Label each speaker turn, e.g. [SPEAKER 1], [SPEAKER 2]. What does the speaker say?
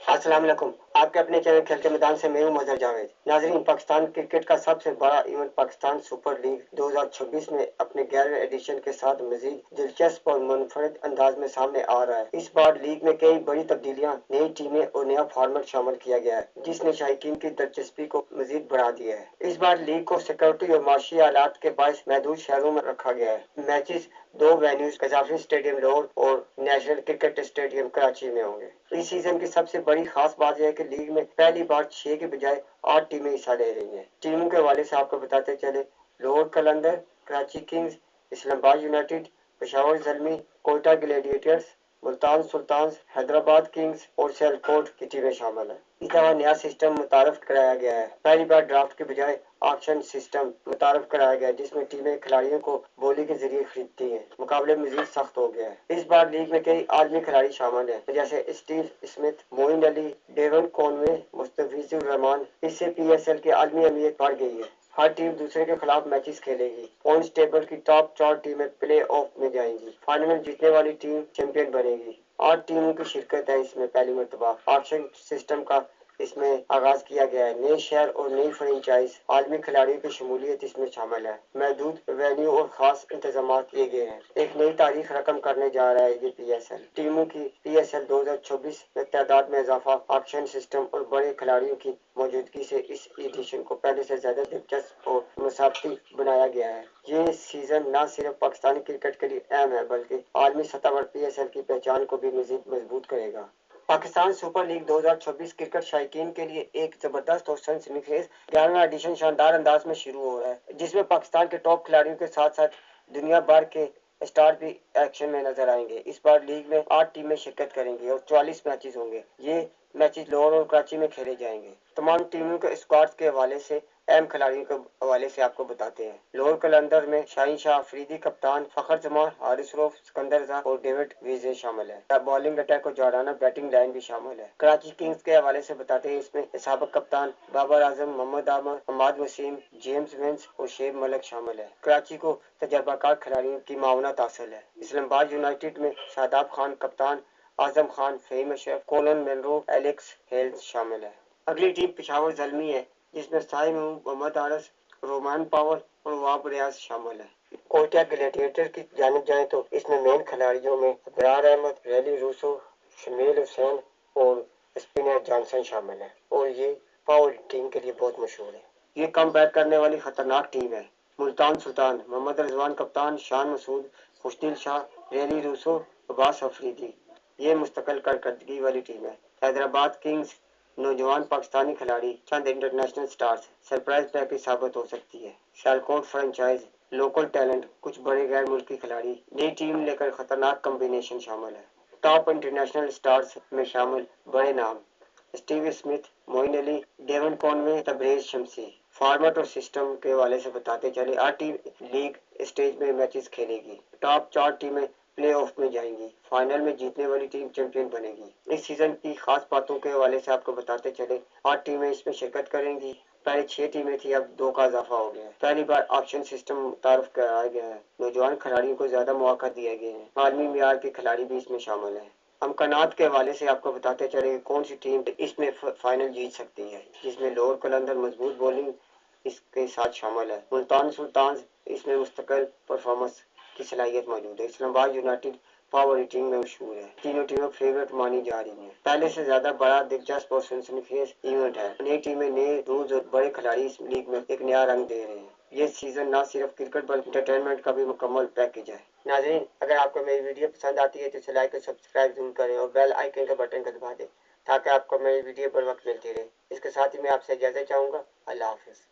[SPEAKER 1] अस्सलाम वालेकुम। आपके अपने चैनल खेल के मैदान से मैं हूं मजहर जावेद। नाजरीन, पाकिस्तान क्रिकेट का सबसे बड़ा इवेंट पाकिस्तान सुपर लीग 2026 में अपने 11वें एडिशन के साथ मजीद दिलचस्प और मुनफरद अंदाज में सामने आ रहा है। इस बार लीग में कई बड़ी तब्दीलियां, नई टीमें और नया फॉर्मेट शामिल किया गया है, जिसने शायकीन की दिलचस्पी को मजीद बढ़ा दिया है। इस बार लीग को सिक्योरिटी और माशी हालात के बायस महदूद शहरों में रखा गया है। मैचेस दो वेन्यूज कजाफी स्टेडियम लाहौर और नेशनल क्रिकेट स्टेडियम कराची में होंगे। इस सीजन की सबसे बड़ी खास बात यह है कि लीग में पहली बार 6 के बजाय 8 टीमें हिस्सा ले रही हैं। टीमों के हवाले से आपको बताते चले, Lahore Qalandar, Karachi Kings, Islamabad United, Peshawar Zalmi, Quetta Gladiators, Multan Sultans, Hyderabad Kings और सियालकोट की टीमें शामिल हैं। इस तरह नया सिस्टम मुतारफ कराया गया है। पहली बार ड्राफ्ट के बजाय ऑक्शन सिस्टम मुतारफ कराया गया है, जिसमें टीमें खिलाड़ियों को बोली के जरिए खरीदती हैं। मुकाबले मजीद सख्त हो गया है। इस बार लीग में कई आलमी खिलाड़ी शामिल हैं, जैसे Steve Smith, Moeen Ali, Devon Conway, Mustafizur Rahman. इससे PSL की आलमी अहमियत बढ़ गई है। हर टीम दूसरे के खिलाफ मैचेस खेलेगी। पॉइंट्स टेबल की टॉप 4 टीमें प्ले ऑफ में जाएंगी। फाइनल में जीतने वाली टीम चैंपियन बनेगी। 8 टीमों की शिरकत है इसमें पहली मरतबा। ऑक्शन सिस्टम का इसमें आगाज किया गया है। नए शहर और नई फ्रेंचाइज, आलमी खिलाड़ियों की शमूलियत इसमें शामिल है। महदूद वेन्यू और खास इंतजाम किए गए हैं। एक नई तारीख रकम करने जा रहा है ये PSL। टीमों की PSL 2026 में तादाद में इजाफा, ऑक्शन सिस्टम और बड़े खिलाड़ियों की मौजूदगी से इस एडिशन को पहले से ज्यादा दिलचस्प और मुसाफती बनाया गया है। ये सीजन न सिर्फ पाकिस्तानी क्रिकेट के लिए अहम है, बल्कि आलमी सतह पर PSL की पहचान को भी मजीद मजबूत करेगा। पाकिस्तान सुपर लीग 2026 क्रिकेट शायकीन के लिए एक जबरदस्त और सनसनीखेज 11वां एडिशन शानदार अंदाज में शुरू हो रहा है, जिसमें पाकिस्तान के टॉप खिलाड़ियों के साथ साथ दुनिया भर के स्टार भी एक्शन में नजर आएंगे। इस बार लीग में 8 टीमें शिरकत करेंगी और 44 मैचेस होंगे। ये मैचेस लाहौर और कराची में खेले जाएंगे। तमाम टीमों के स्क्वाड्स के हवाले से, अहम खिलाड़ियों के हवाले से आपको बताते हैं। लाहौर कलंदर में शाहीन शाह अफरीदी कप्तान, फखर जमान, हारिस रऊफ, सिकंदर रजा और डेविड विजे शामिल है। बॉलिंग अटैक और जौराना बैटिंग लाइन भी शामिल है। कराची किंग्स के हवाले से बताते हैं, इसमें साबिक कप्तान बाबर आजम, मोहम्मद आमर, हमाद वसीम, जेम्स विंस और शेब मलिक शामिल है। कराची को तजर्बाकार खिलाड़ियों की मावनत हासिल है। इस्लामाबाद यूनाइटेड में शादाब खान कप्तान, Azam Khan, Faheem Ashraf, Colin Munro, Alex Hales शामिल है। अगली टीम पेशावर ज़ल्मी है, जिसमें साहिब मोहम्मद आरस, रोमान पावर और वाब रियाज शामिल है। कोयटा ग्लैडिएटर की जानिब जाए तो इसमें मेन खिलाड़ियों में अबरार अहमद, रैली रूसो, शमील हुसैन और स्पिनर जॉनसन शामिल है, और ये पावर टीम के लिए बहुत मशहूर है। ये कम बैक करने वाली खतरनाक टीम है। मुल्तान सुल्तान, मोहम्मद रिजवान कप्तान, शान मसूद, खुशदिल शाह, रैली रूसो, अब्बास अफरीदी। ये मुस्तकिल कारकर्दगी वाली टीम है। हैदराबाद किंग्स, नौजवान पाकिस्तानी खिलाड़ी, चंद इंटरनेशनल स्टार्स, सरप्राइज पैकेज साबित हो सकती है। सियालकोट फ्रेंचाइज, लोकल टैलेंट, कुछ बड़े गैर मुल्की खिलाड़ी, नई टीम लेकर खतरनाक कॉम्बिनेशन शामिल है। टॉप इंटरनेशनल स्टार्स में शामिल बड़े नाम, Steve Smith, Moeen Ali, Devon Conway, Tabraiz Shamsi. Format और सिस्टम के हवाले से बताते चले, 8 टीम लीग स्टेज में मैचेस खेलेगी। टॉप 4 टीमें प्ले ऑफ में जाएंगी। फाइनल में जीतने वाली टीम चैंपियन बनेगी। इस सीजन की खास बातों के हवाले से आपको बताते चले, 8 टीमें इसमें शिरकत करेंगी। पहले 6 टीमें थी, अब 2 का इजाफा हो गया है। पहली बार ऑक्शन सिस्टम मुतारफ कराया गया है। नौजवान खिलाड़ियों को ज्यादा मौका दिए गए हैं। आलमी मियार के खिलाड़ी भी इसमें शामिल हैं। अमकानात के हवाले से आपको बताते चले कौन सी टीम इसमें फाइनल जीत सकती है, जिसमें लाहौर कलंदर मजबूत बॉलिंग इसके साथ शामिल है। मुल्तान सुल्तान, इसमें मुस्तकिल परफॉर्मेंस की सलाहियत मौजूद है। इस्लामाबाद यूनाइटेड पावर रेटिंग में मशहूर है। तीनों टीमें फेवरेट मानी जा रही हैं। पहले से ज्यादा बड़ा, दिलचस्प और सनसनीखेज इवेंट है। नई टीमें, नए रूल्स और बड़े खिलाड़ी इस लीग में एक नया रंग दे रहे हैं। ये सीजन न सिर्फ क्रिकेट बल्कि एंटरटेनमेंट का भी मुकम्मल पैकेज है। नाज़रीन, अगर आपको मेरी वीडियो पसंद आती है तो इसे लाइक और सब्सक्राइब जरूर करें और बेल आइकन के बटन को दबा दें, ताकि आपको मेरी वीडियो बर वक्त मिलती रहे। इसके साथ ही मैं आपसे इजाजत चाहूँगा। अल्लाह हाफिज़।